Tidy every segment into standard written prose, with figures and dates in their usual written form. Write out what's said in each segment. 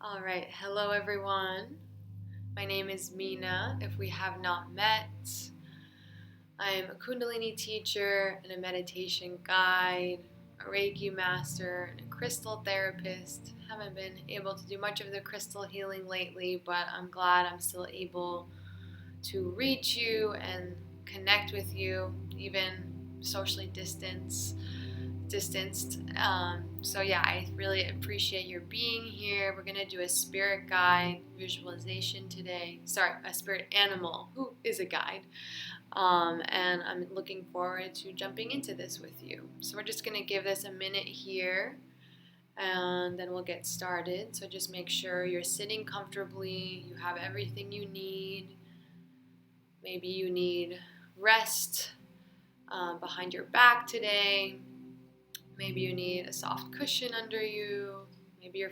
All right, hello everyone. My name is Mina. If we have not met, I am a Kundalini teacher and a meditation guide, a Reiki master, and a crystal therapist. Haven't been able to do much of the crystal healing lately, but I'm glad I'm still able to reach you and connect with you, even socially distanced. I really appreciate your being here. We're gonna do a spirit guide visualization today. Sorry, a spirit animal who is a guide. And I'm looking forward to jumping into this with you. So we're just gonna give this a minute here and then we'll get started. So just make sure you're sitting comfortably, you have everything you need. Maybe you need rest behind your back today. Maybe you need a soft cushion under you. Maybe you're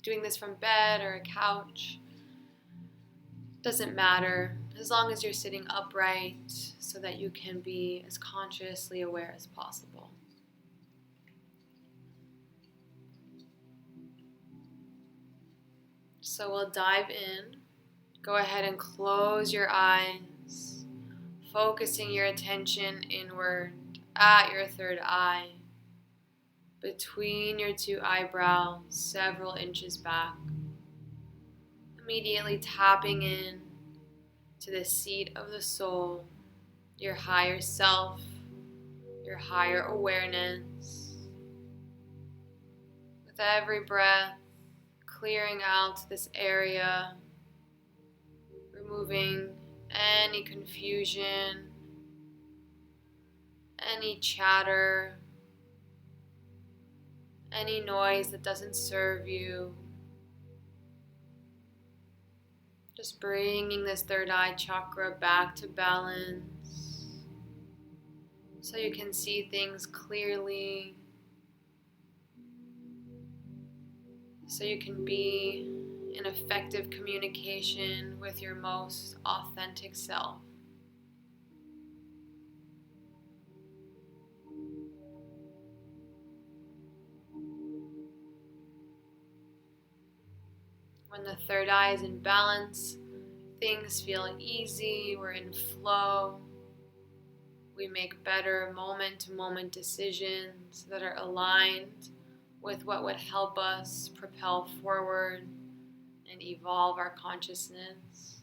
doing this from bed or a couch. Doesn't matter, as long as you're sitting upright so that you can be as consciously aware as possible. So we'll dive in. Go ahead and close your eyes, focusing your attention inward at your third eye, between your two eyebrows, several inches back. Immediately tapping in to the seat of the soul, your higher self, your higher awareness. With every breath, clearing out this area, removing any confusion, any chatter, any noise that doesn't serve you. Just bringing this third eye chakra back to balance so you can see things clearly, so you can be in effective communication with your most authentic self. When the third eye is in balance, things feel easy, we're in flow. We make better moment-to-moment decisions that are aligned with what would help us propel forward and evolve our consciousness.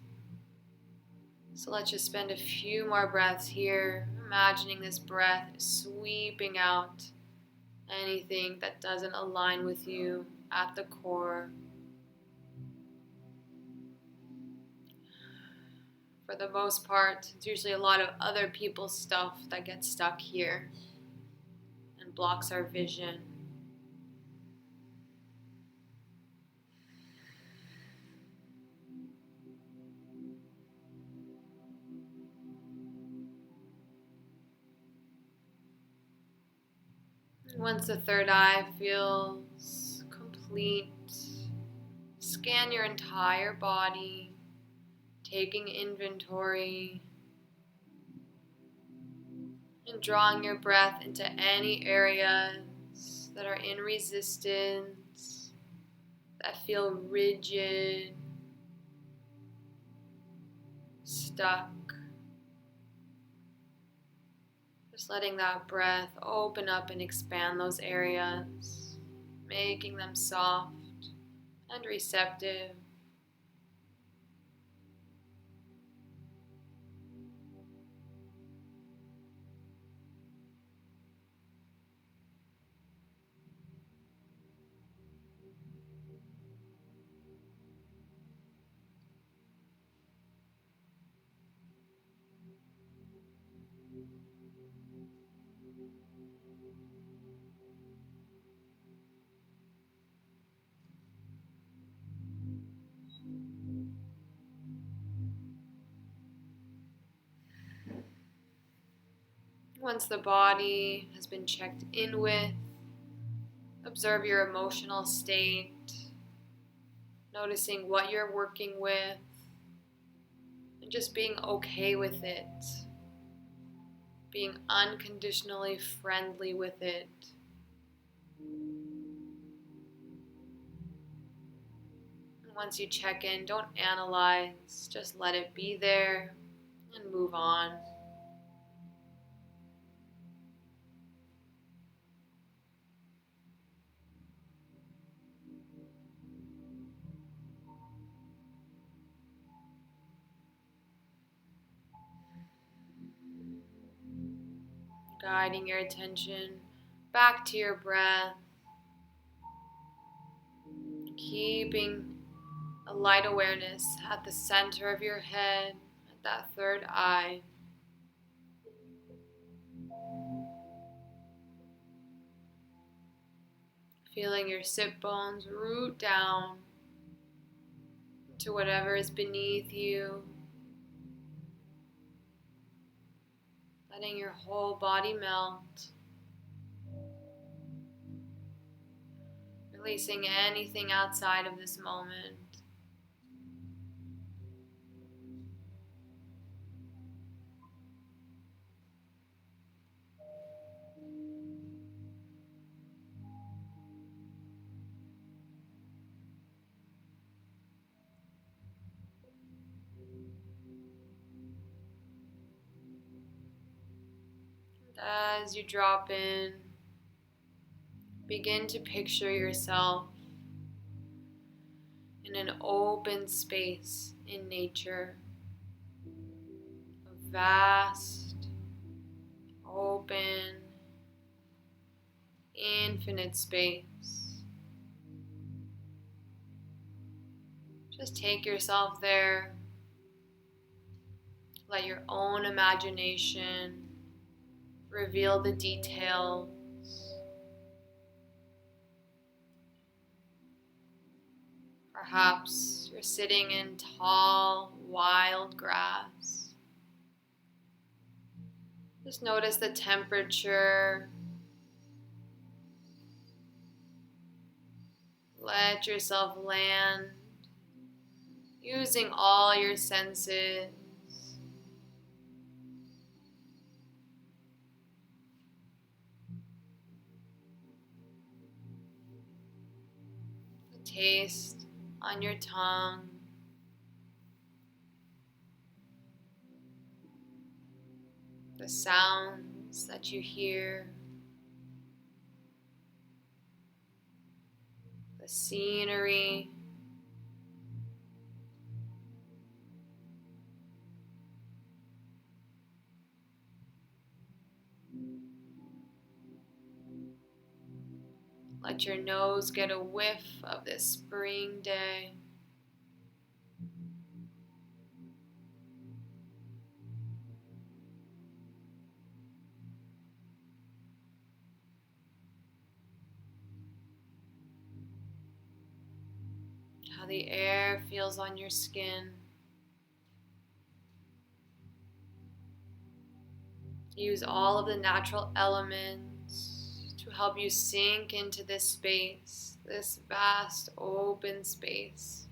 So let's just spend a few more breaths here, imagining this breath sweeping out anything that doesn't align with you at the core. For the most part, it's usually a lot of other people's stuff that gets stuck here and blocks our vision. Once the third eye feels complete, scan your entire body, taking inventory and drawing your breath into any areas that are in resistance, that feel rigid, stuck. Just letting that breath open up and expand those areas, making them soft and receptive. Once the body has been checked in with, observe your emotional state, noticing what you're working with, and just being okay with it, being unconditionally friendly with it. Once you check in, don't analyze, just let it be there and move on. Guiding your attention back to your breath, keeping a light awareness at the center of your head, at that third eye. Feeling your sit bones root down to whatever is beneath you. Letting your whole body melt. Releasing anything outside of this moment. As you drop in, begin to picture yourself in an open space in nature. A vast, open, infinite space. Just take yourself there. Let your own imagination reveal the details. Perhaps you're sitting in tall, wild grass. Just notice the temperature. Let yourself land using all your senses. The taste on your tongue. The sounds that you hear. The scenery. Let your nose get a whiff of this spring day. How the air feels on your skin. Use all of the natural elements to help you sink into this space, this vast open space.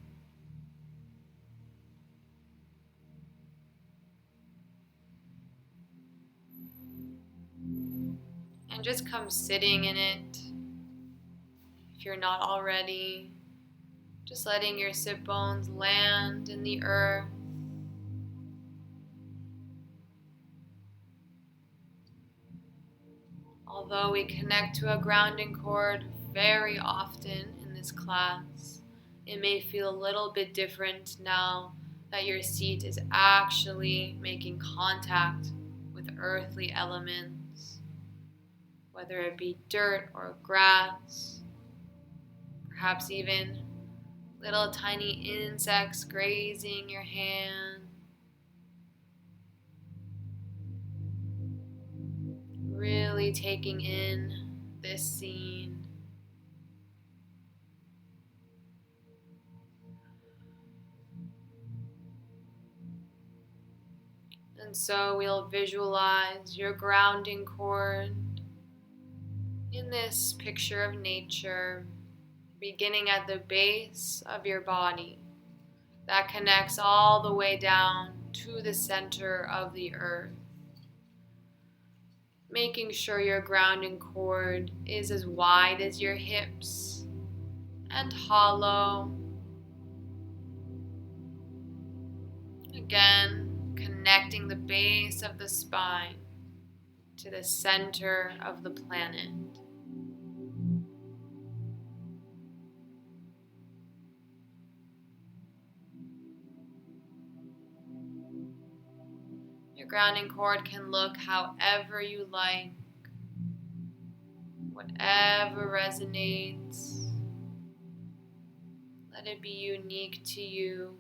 And just come sitting in it if you're not already. Just letting your sit bones land in the earth. Although we connect to a grounding cord very often in this class, it may feel a little bit different now that your seat is actually making contact with earthly elements, whether it be dirt or grass, perhaps even little tiny insects grazing your hand. Really taking in this scene. And so we'll visualize your grounding cord in this picture of nature, beginning at the base of your body that connects all the way down to the center of the earth. Making sure your grounding cord is as wide as your hips and hollow. Again, connecting the base of the spine to the center of the planet. Your grounding cord can look however you like, whatever resonates. Let it be unique to you.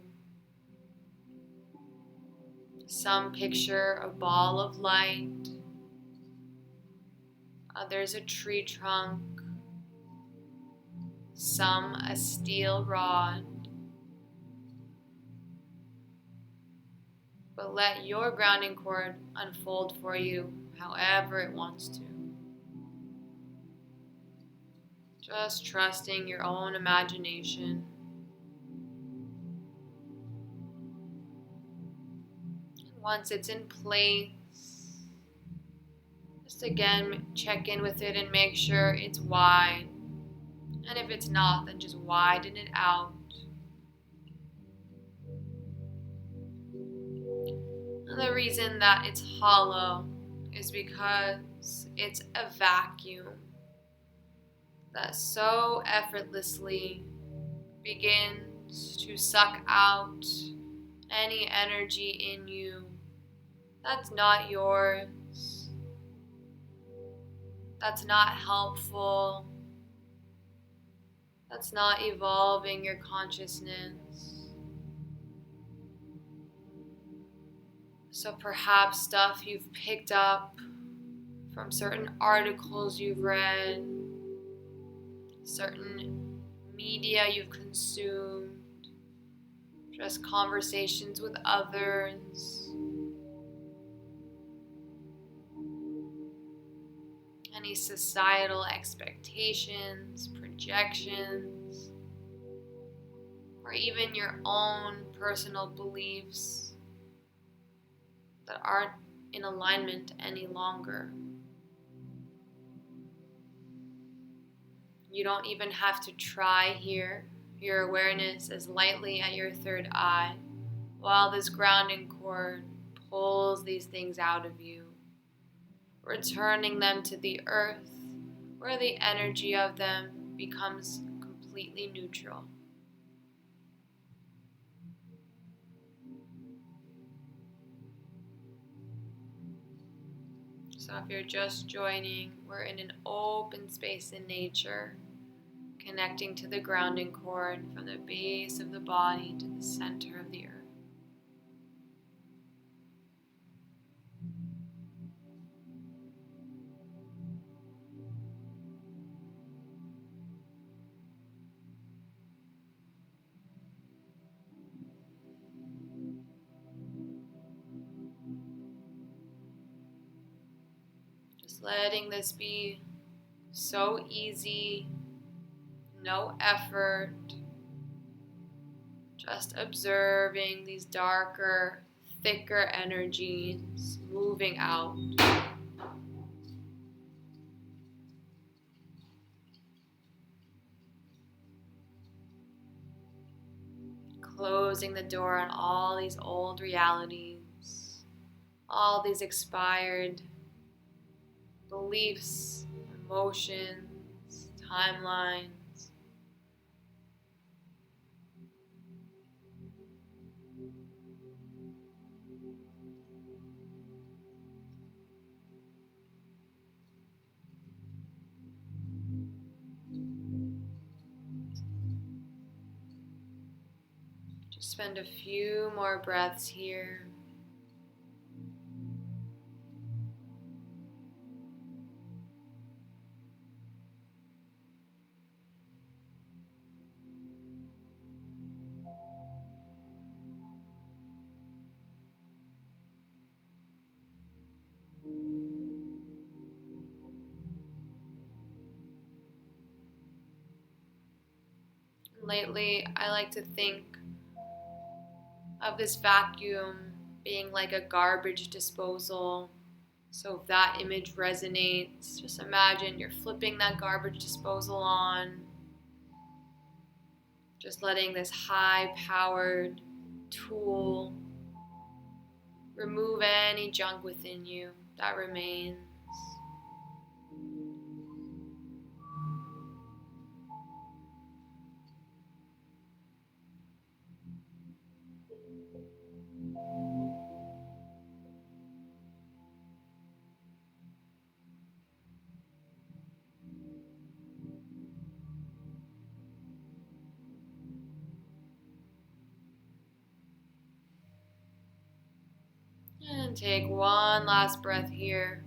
Some picture a ball of light, others a tree trunk, some a steel rod. But let your grounding cord unfold for you however it wants to. Just trusting your own imagination. Once it's in place, just again check in with it and make sure it's wide. And if it's not, then just widen it out. And the reason that it's hollow is because it's a vacuum that so effortlessly begins to suck out any energy in you that's not yours, that's not helpful, that's not evolving your consciousness. So perhaps stuff you've picked up from certain articles you've read, certain media you've consumed, just conversations with others, any societal expectations, projections, or even your own personal beliefs that aren't in alignment any longer. You don't even have to try here. Your awareness is lightly at your third eye while this grounding cord pulls these things out of you, returning them to the earth where the energy of them becomes completely neutral. So if you're just joining, we're in an open space in nature, connecting to the grounding cord from the base of the body to the center of the earth. Just letting this be so easy, no effort, just observing these darker, thicker energies moving out. Closing the door on all these old realities, all these expired beliefs, emotions, timelines. Just spend a few more breaths here. Lately, I like to think of this vacuum being like a garbage disposal. So if that image resonates, just imagine you're flipping that garbage disposal on, just letting this high-powered tool Remove any junk within you that remains. And take one last breath here.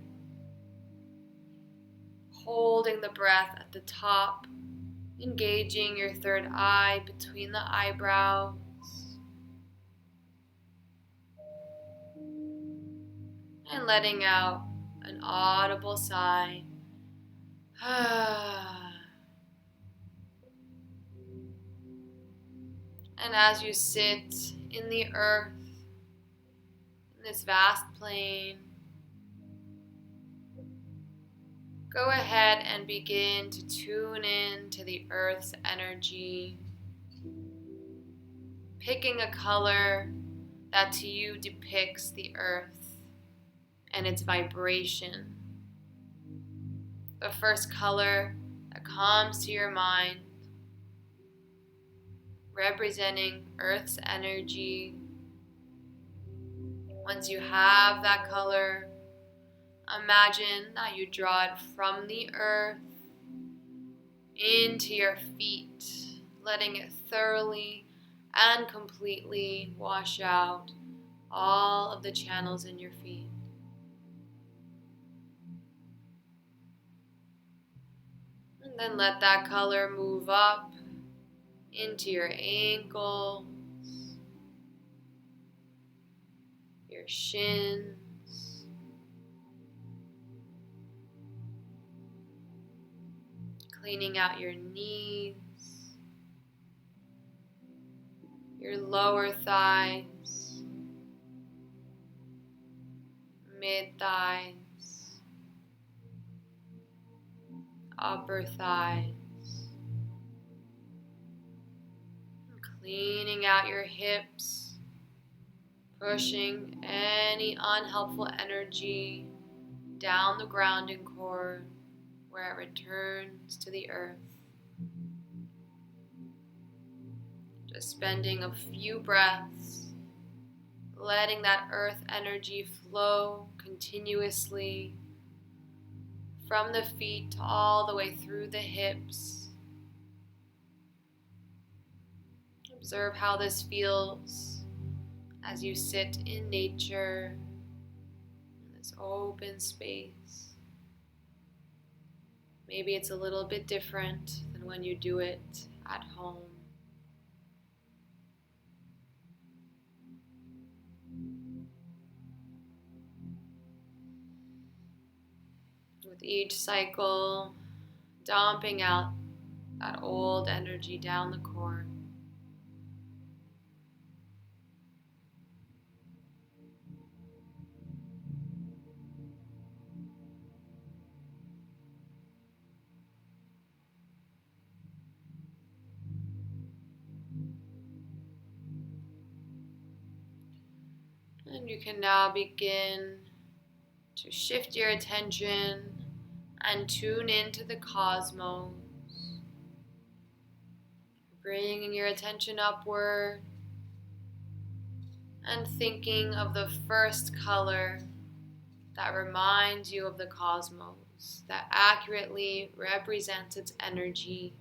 Holding the breath at the top, engaging your third eye between the eyebrows. And letting out an audible sigh. And as you sit in the earth, in this vast plain, go ahead and begin to tune in to the earth's energy, picking a color that to you depicts the earth and its vibration. The first color that comes to your mind, representing Earth's energy. Once you have that color, imagine that you draw it from the earth into your feet, letting it thoroughly and completely wash out all of the channels in your feet. And then let that color move up into your ankles, your shins, cleaning out your knees, your lower thighs, mid thighs, upper thighs. Cleaning out your hips, pushing any unhelpful energy down the grounding cord where it returns to the earth. Just spending a few breaths, letting that earth energy flow continuously from the feet all the way through the hips. Observe how this feels as you sit in nature, in this open space. Maybe it's a little bit different than when you do it at home. With each cycle, dumping out that old energy down the cord. And you can now begin to shift your attention and tune into the cosmos, bringing your attention upward and thinking of the first color that reminds you of the cosmos, that accurately represents its energy,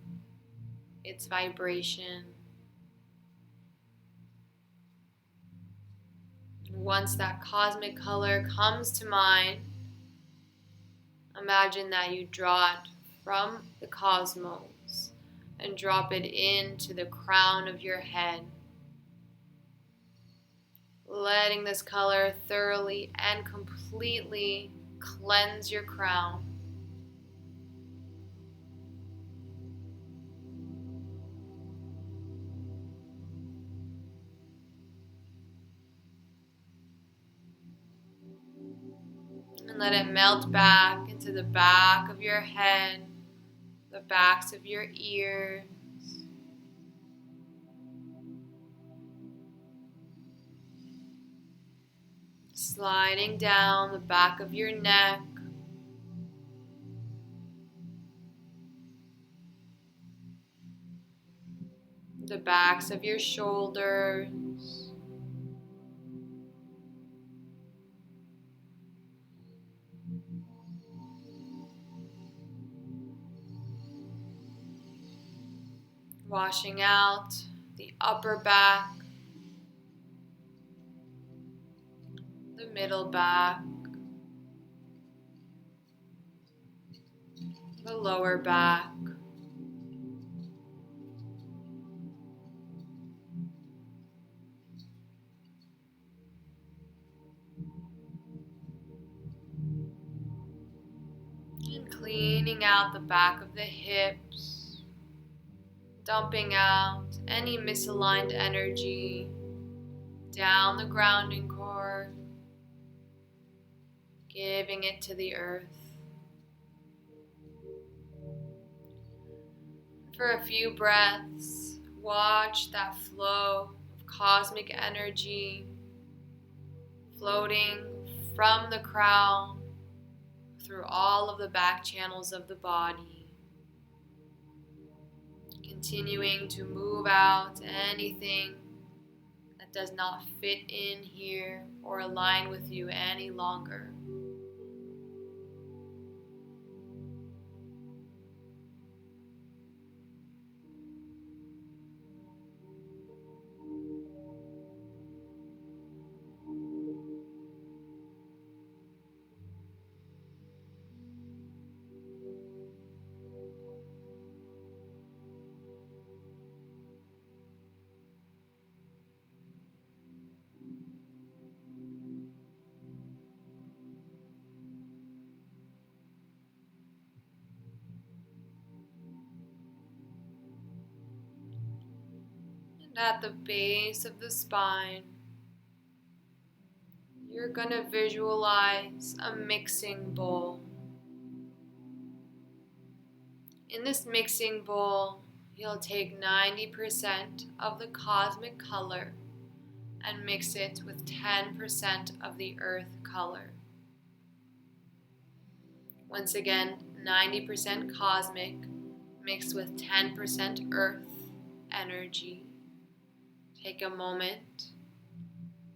its vibration. Once that cosmic color comes to mind, imagine that you draw it from the cosmos and drop it into the crown of your head, letting this color thoroughly and completely cleanse your crown. And let it melt back into the back of your head, the backs of your ears. sliding down the back of your neck, the backs of your shoulders, washing out the upper back, the middle back, the lower back, and cleaning out the back of the hips, dumping out any misaligned energy down the grounding cord, giving it to the earth. For a few breaths, watch that flow of cosmic energy floating from the crown through all of the back channels of the body, continuing to move out anything that does not fit in here or align with you any longer. At the base of the spine, you're going to visualize a mixing bowl. In this mixing bowl, you'll take 90% of the cosmic color and mix it with 10% of the earth color. Once again, 90% cosmic mixed with 10% earth energy. Take a moment,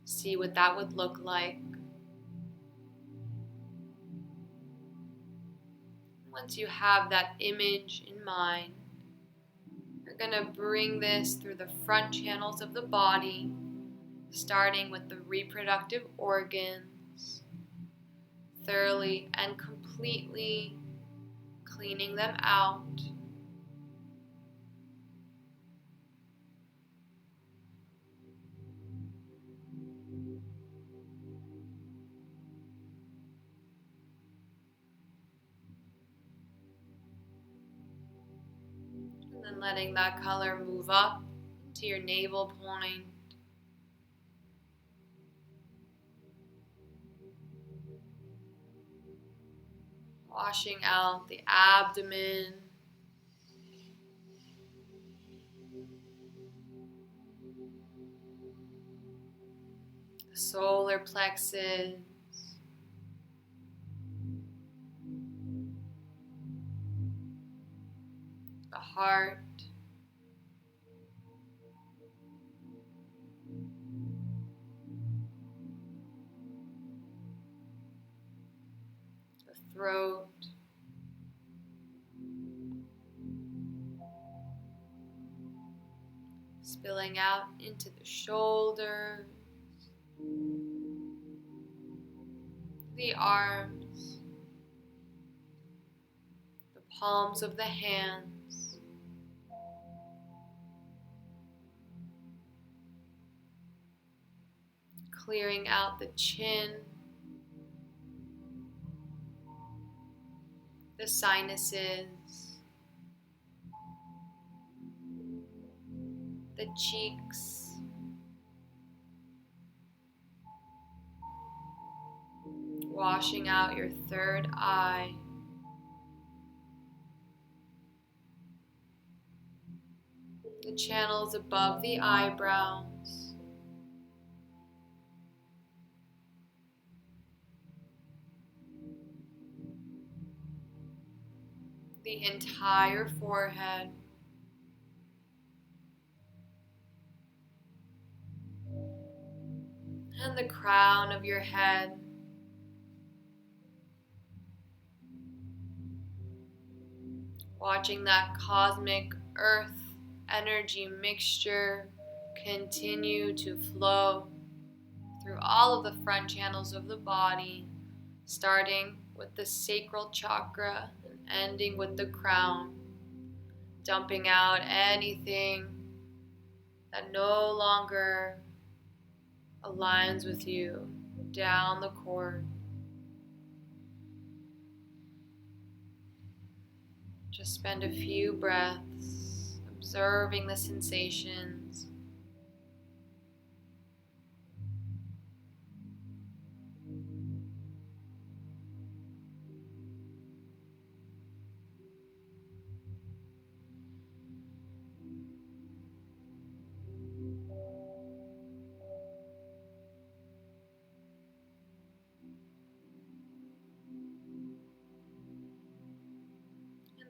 see what that would look like. Once you have that image in mind, you're going to bring this through the front channels of the body, starting with the reproductive organs, thoroughly and completely cleaning them out. And then letting that color move up to your navel point. Washing out the abdomen, the solar plexus, the heart, the throat, spilling out into the shoulders, the arms, the palms of the hands, clearing out the chin, the sinuses, the cheeks, washing out your third eye, the channels above the eyebrows, the entire forehead, and the crown of your head. Watching that cosmic earth energy mixture continue to flow through all of the front channels of the body, starting with the sacral chakra and ending with the crown, dumping out anything that no longer aligns with you down the cord. Just spend a few breaths observing the sensations.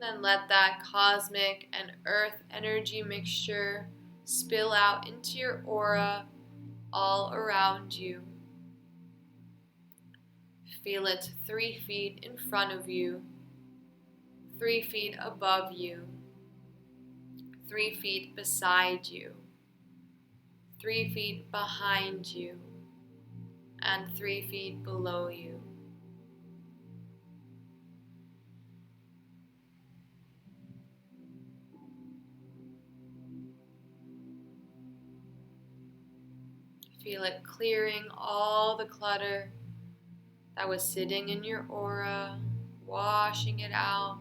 Then let that cosmic and earth energy mixture spill out into your aura all around you. Feel it 3 feet in front of you, 3 feet above you, 3 feet beside you, 3 feet behind you, and 3 feet below you. Feel it clearing all the clutter that was sitting in your aura, washing it out.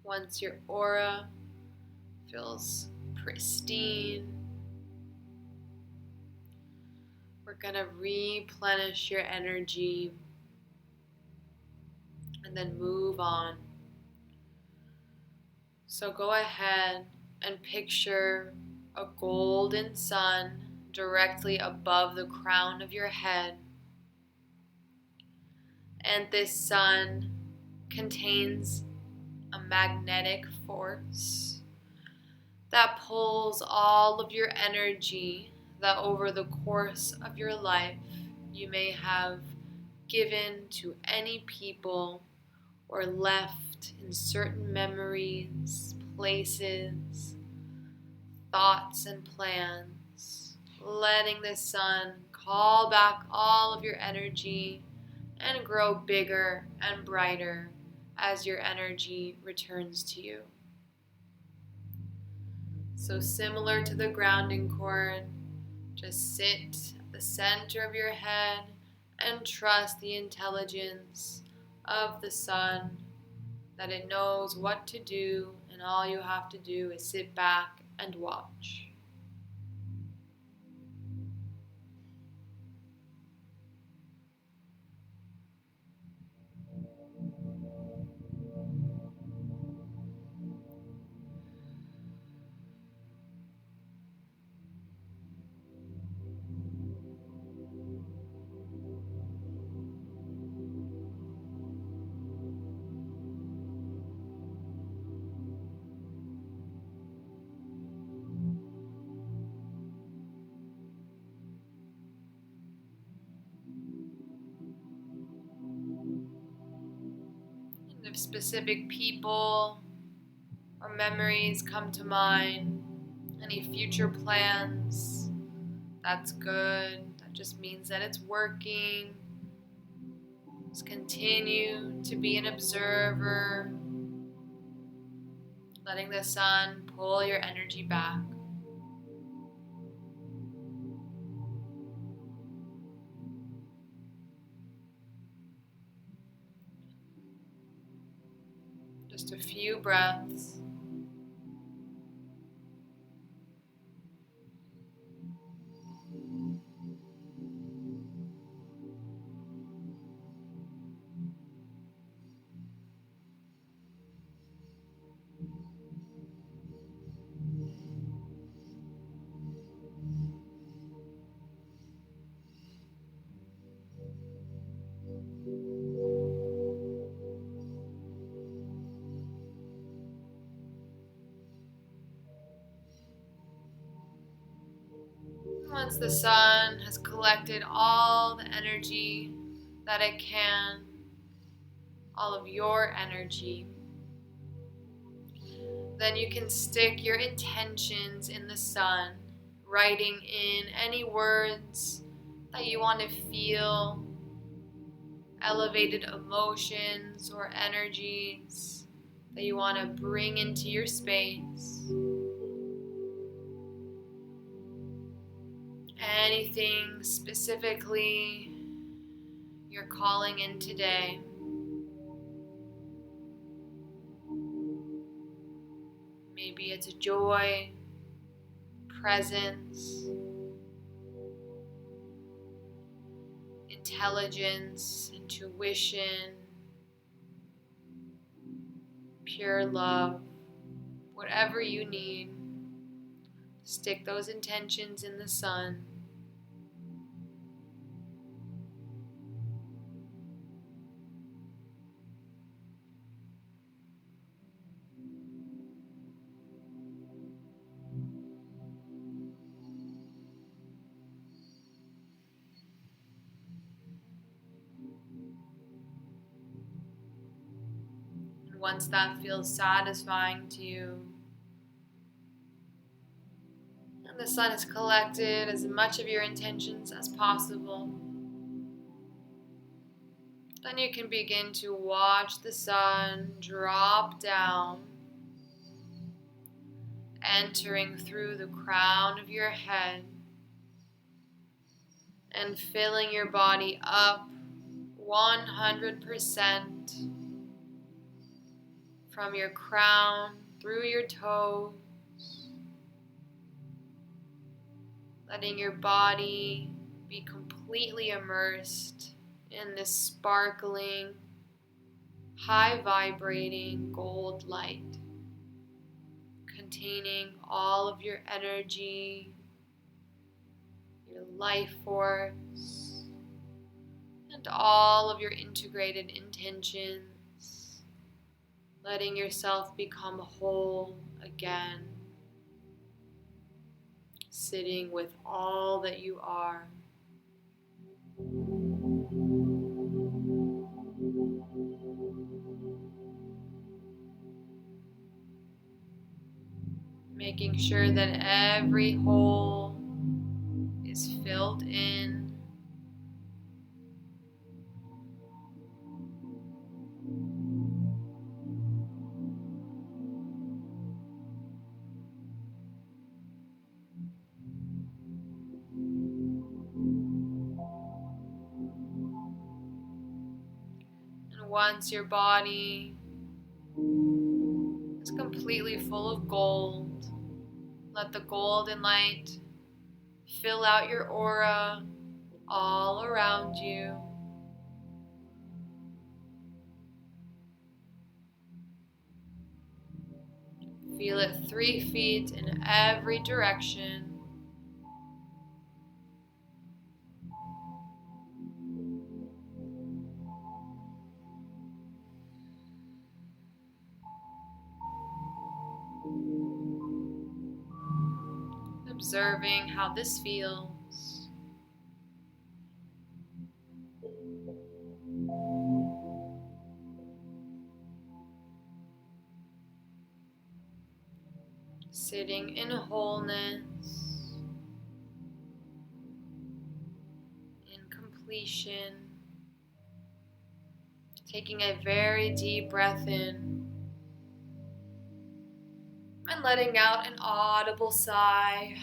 Once your aura feels pristine, we're going to replenish your energy and then move on. So go ahead and picture a golden sun directly above the crown of your head. And this sun contains a magnetic force that pulls all of your energy that over the course of your life you may have given to any people or left in certain memories, places, thoughts, and plans. Letting the sun call back all of your energy and grow bigger and brighter as your energy returns to you. So similar to the grounding cord, just sit at the center of your head and trust the intelligence of the sun, that it knows what to do, and all you have to do is sit back and watch. If specific people or memories come to mind, any future plans, that's good. That just means that it's working. Just continue to be an observer, letting the sun pull your energy back. Just a few breaths. Once the sun has collected all the energy that it can, all of your energy, then you can stick your intentions in the sun, writing in any words that you want to feel, elevated emotions or energies that you want to bring into your space. Anything specifically you're calling in today. Maybe it's joy, presence, intelligence, intuition, pure love, whatever you need. Stick those intentions in the sun. And once that feels satisfying to you, and the sun has collected as much of your intentions as possible, then you can begin to watch the sun drop down, entering through the crown of your head and filling your body up 100% from your crown through your toes, letting your body be completely immersed in this sparkling, high vibrating gold light, containing all of your energy, your life force, and all of your integrated intentions, letting yourself become whole again, sitting with all that you are. Making sure that every hole is filled in. And once your body is completely full of gold, let the golden light fill out your aura all around you. Feel it 3 feet in every direction. Observing how this feels. Sitting in wholeness, in completion, taking a very deep breath in and letting out an audible sigh.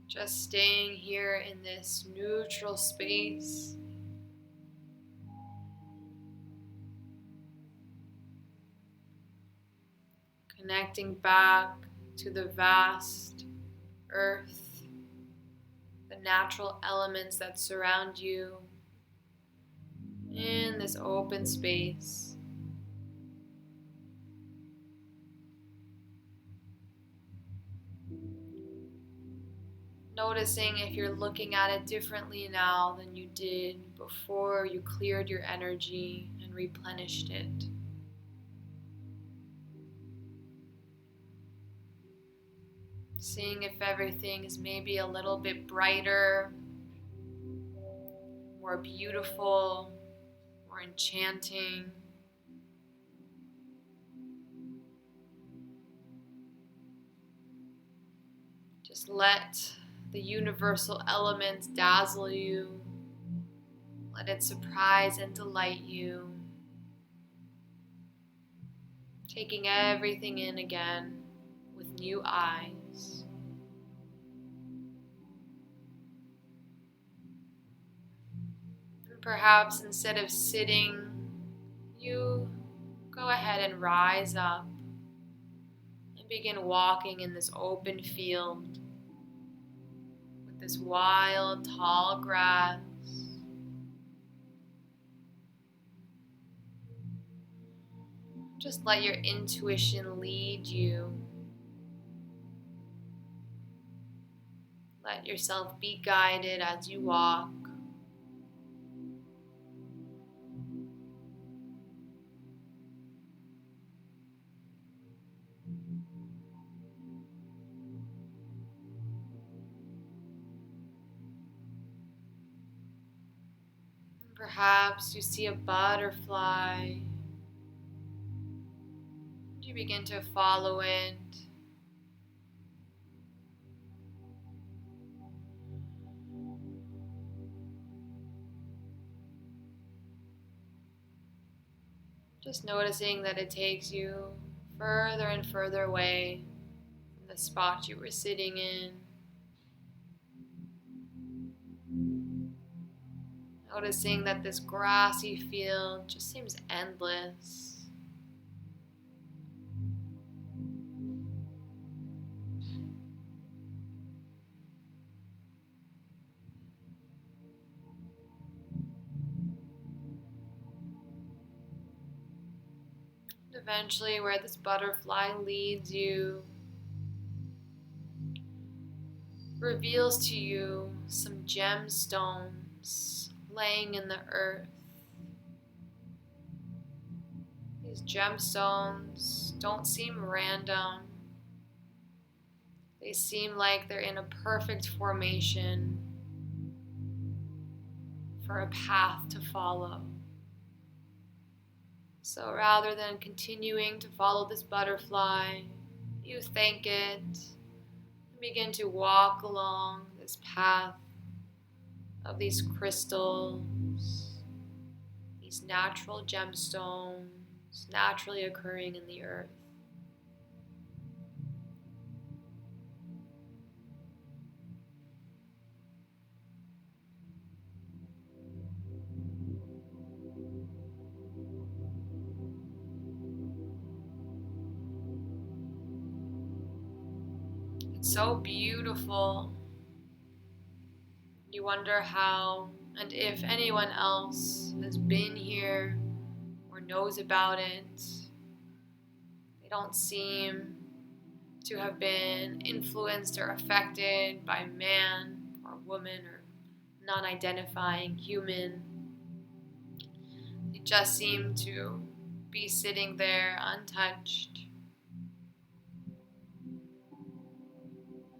Just staying here in this neutral space, connecting back to the vast earth, the natural elements that surround you in this open space. Noticing if you're looking at it differently now than you did before you cleared your energy and replenished it. Seeing if everything is maybe a little bit brighter, more beautiful, more enchanting. Just let the universal elements dazzle you. Let it surprise and delight you. Taking everything in again with new eyes. And perhaps instead of sitting, you go ahead and rise up and begin walking in this open field with this wild, tall grass. Just let your intuition lead you. Let yourself be guided as you walk. Perhaps you see a butterfly. You begin to follow it. Just noticing that it takes you further and further away from the spot you were sitting in. Noticing that this grassy field just seems endless. Eventually, where this butterfly leads you, reveals to you some gemstones laying in the earth. These gemstones don't seem random. They seem like they're in a perfect formation for a path to follow. So rather than continuing to follow this butterfly, you thank it and begin to walk along this path of these crystals, these natural gemstones naturally occurring in the earth. It's so beautiful. You wonder how and if anyone else has been here or knows about it. They don't seem to have been influenced or affected by man or woman or non-identifying human. They just seem to be sitting there untouched.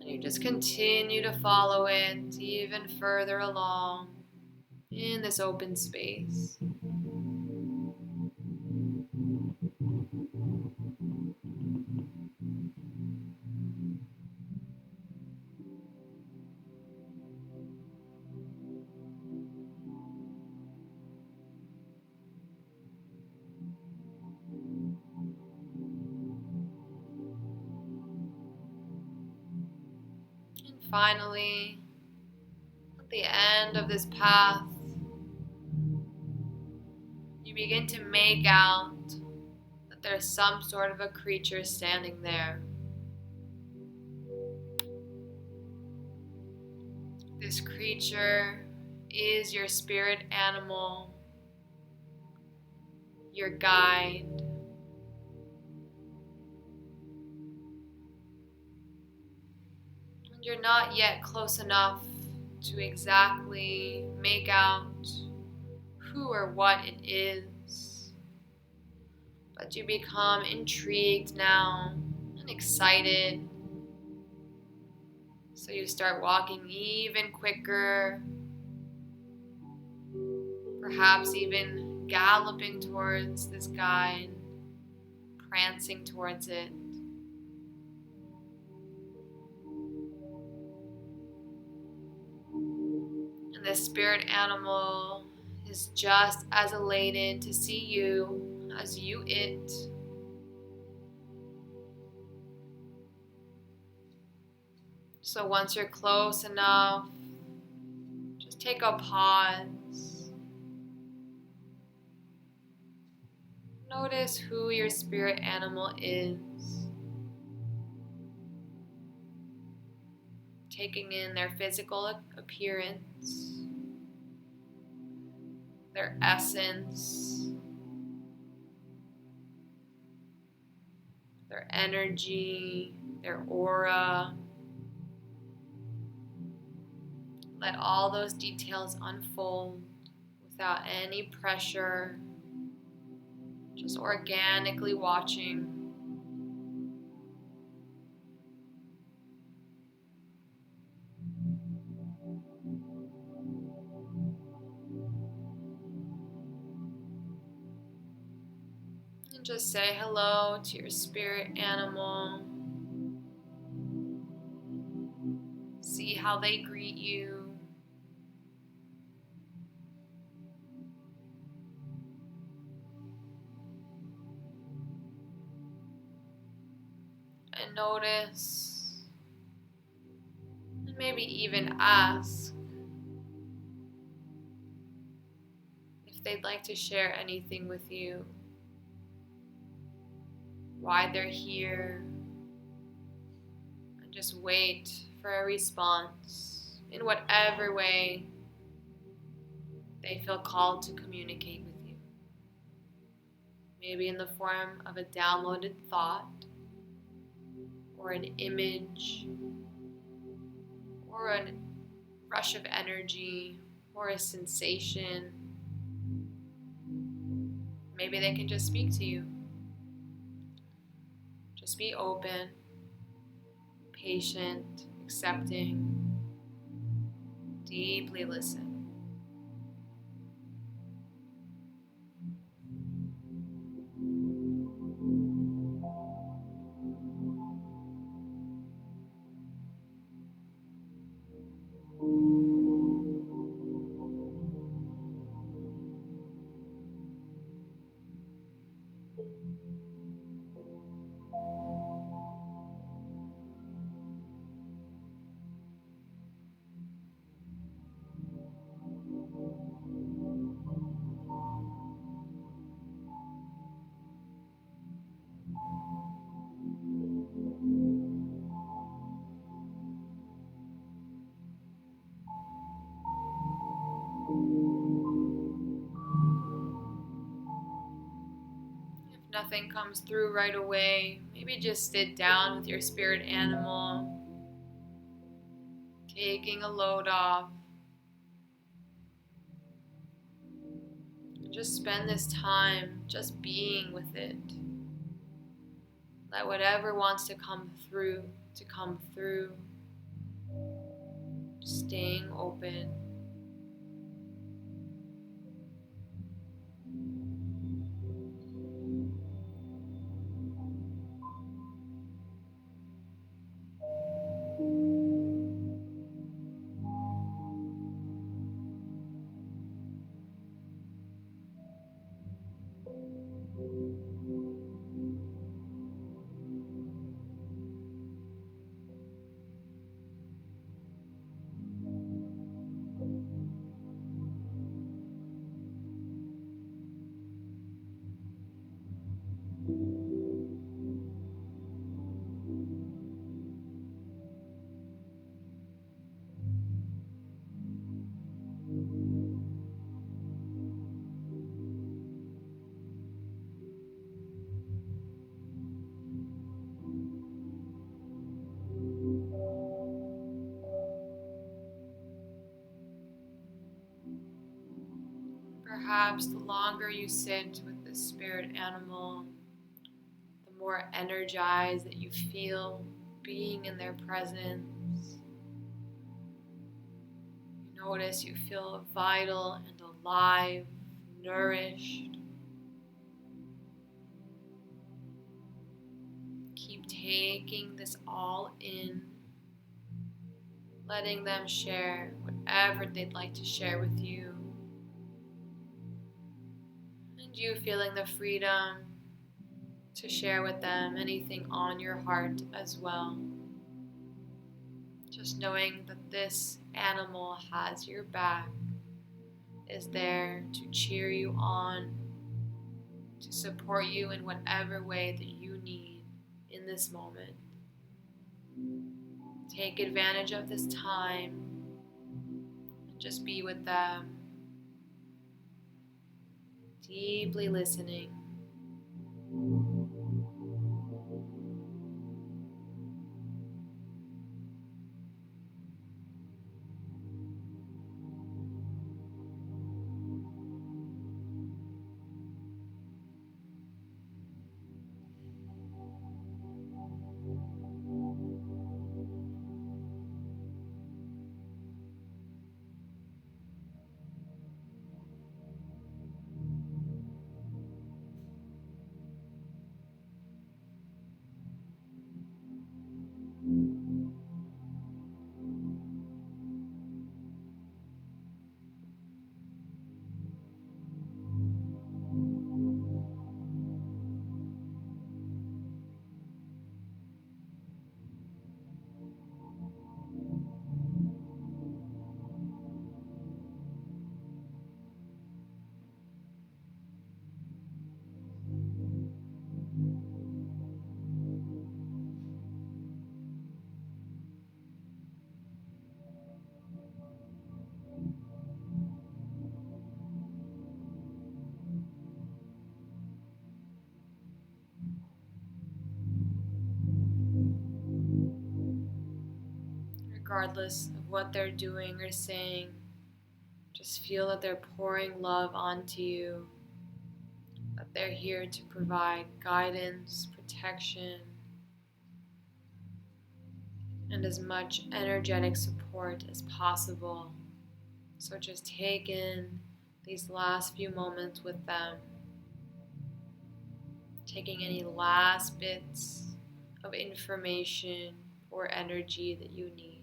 And you just continue to follow it even further along in this open space. Finally, at the end of this path, you begin to make out that but there's some sort of a creature standing there. This creature is your spirit animal, your guide. And you're not yet close enough to exactly make out who or what it is, but you become intrigued now and excited. So you start walking even quicker, perhaps even galloping towards this guide, prancing towards it. And the spirit animal is just as elated to see you as you it. So once you're close enough, just take a pause. Notice who your spirit animal is. Taking in their physical appearance, their essence, their energy, their aura. Let all those details unfold without any pressure, just organically watching. And just say hello to your spirit animal. See how they greet you. And notice, and maybe even ask if they'd like to share anything with you, why they're here, and just wait for a response in whatever way they feel called to communicate with you. Maybe in the form of a downloaded thought, or an image, or a rush of energy, or a sensation. Maybe they can just speak to you. Just be open, patient, accepting, deeply listen. If nothing comes through right away, maybe just sit down with your spirit animal, taking a load off. Just spend this time just being with it. Let whatever wants to come through, staying open. perhaps the longer you sit with this spirit animal, the more energized that you feel being in their presence. You notice you feel vital and alive, nourished. Keep taking this all in, letting them share whatever they'd like to share with you. And you feeling the freedom to share with them anything on your heart as well. Just knowing that this animal has your back, is there to cheer you on, to support you in whatever way that you need in this moment. Take advantage of this time and just be with them, deeply listening. Regardless of what they're doing or saying, just feel that they're pouring love onto you, that they're here to provide guidance, protection, and as much energetic support as possible. So just take in these last few moments with them, taking any last bits of information or energy that you need.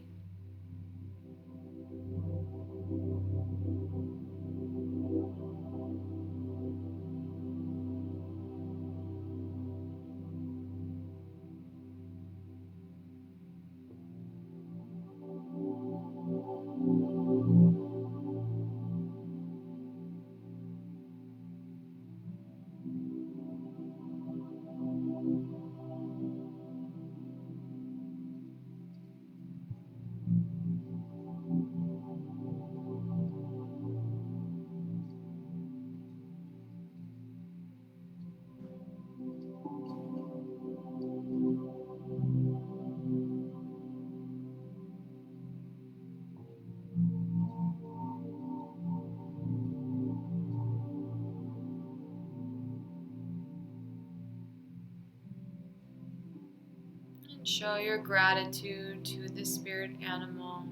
Show your gratitude to the spirit animal,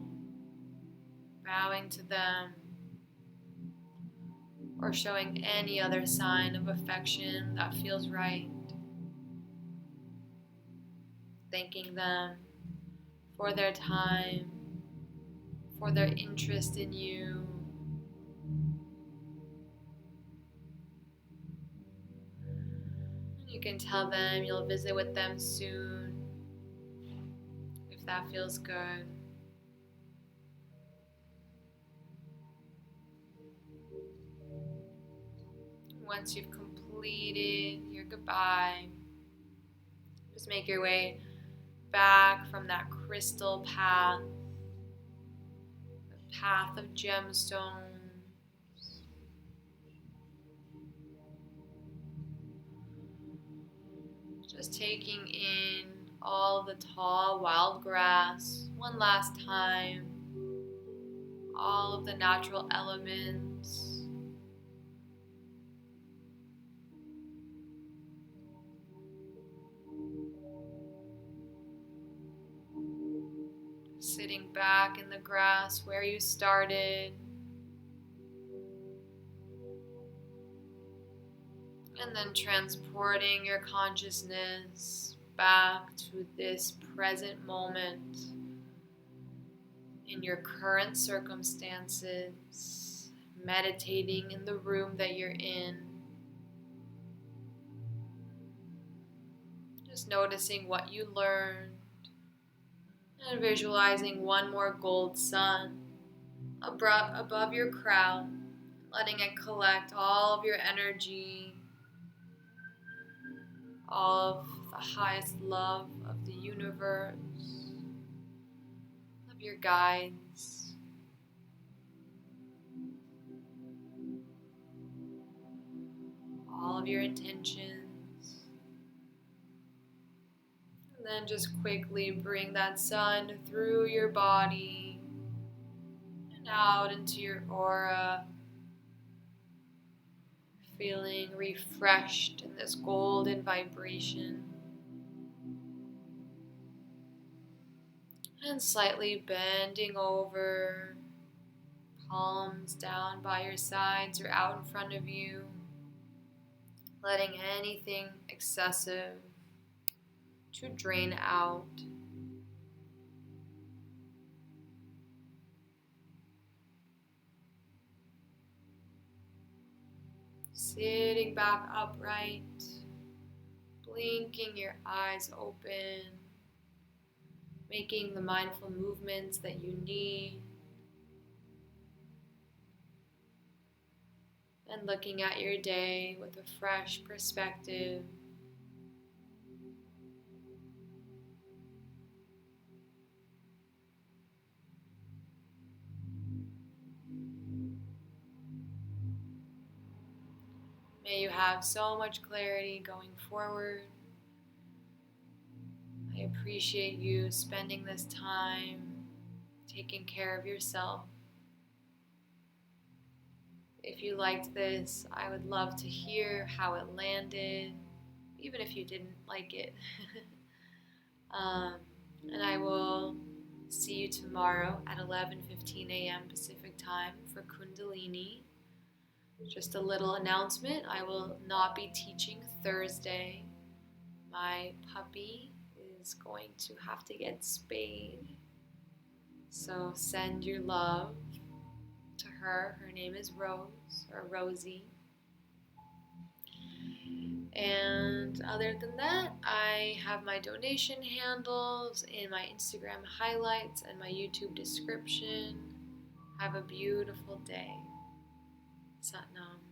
bowing to them, or showing any other sign of affection that feels right. Thanking them for their time, for their interest in you. You can tell them you'll visit with them soon, if that feels good. Once you've completed your goodbye, just make your way back from that crystal path, the path of gemstones. Just taking in all the tall wild grass one last time, all of the natural elements, sitting back in the grass where you started. And then transporting your consciousness back to this present moment in your current circumstances, meditating in the room that you're in. Just noticing what you learned and visualizing one more gold sun above your crown, letting it collect all of your energy, all of the highest love of the universe, of your guides. All of your intentions. And then just quickly bring that sun through your body and out into your aura, feeling refreshed in this golden vibration. And slightly bending over, palms down by your sides or out in front of you, letting anything excessive to drain out. Sitting back upright, blinking your eyes open, making the mindful movements that you need, and looking at your day with a fresh perspective. May you have so much clarity going forward. I appreciate you spending this time taking care of yourself. If you liked this, I would love to hear how it landed, even if you didn't like it. And I will see you tomorrow at 11:15 a.m. Pacific time for Kundalini. Just a little announcement, I will not be teaching Thursday. My puppy is going to have to get spayed. So send your love to her. Her name is Rose, or Rosie. And other than that, I have my donation handles in my Instagram highlights and my YouTube description. Have a beautiful day. Satnam.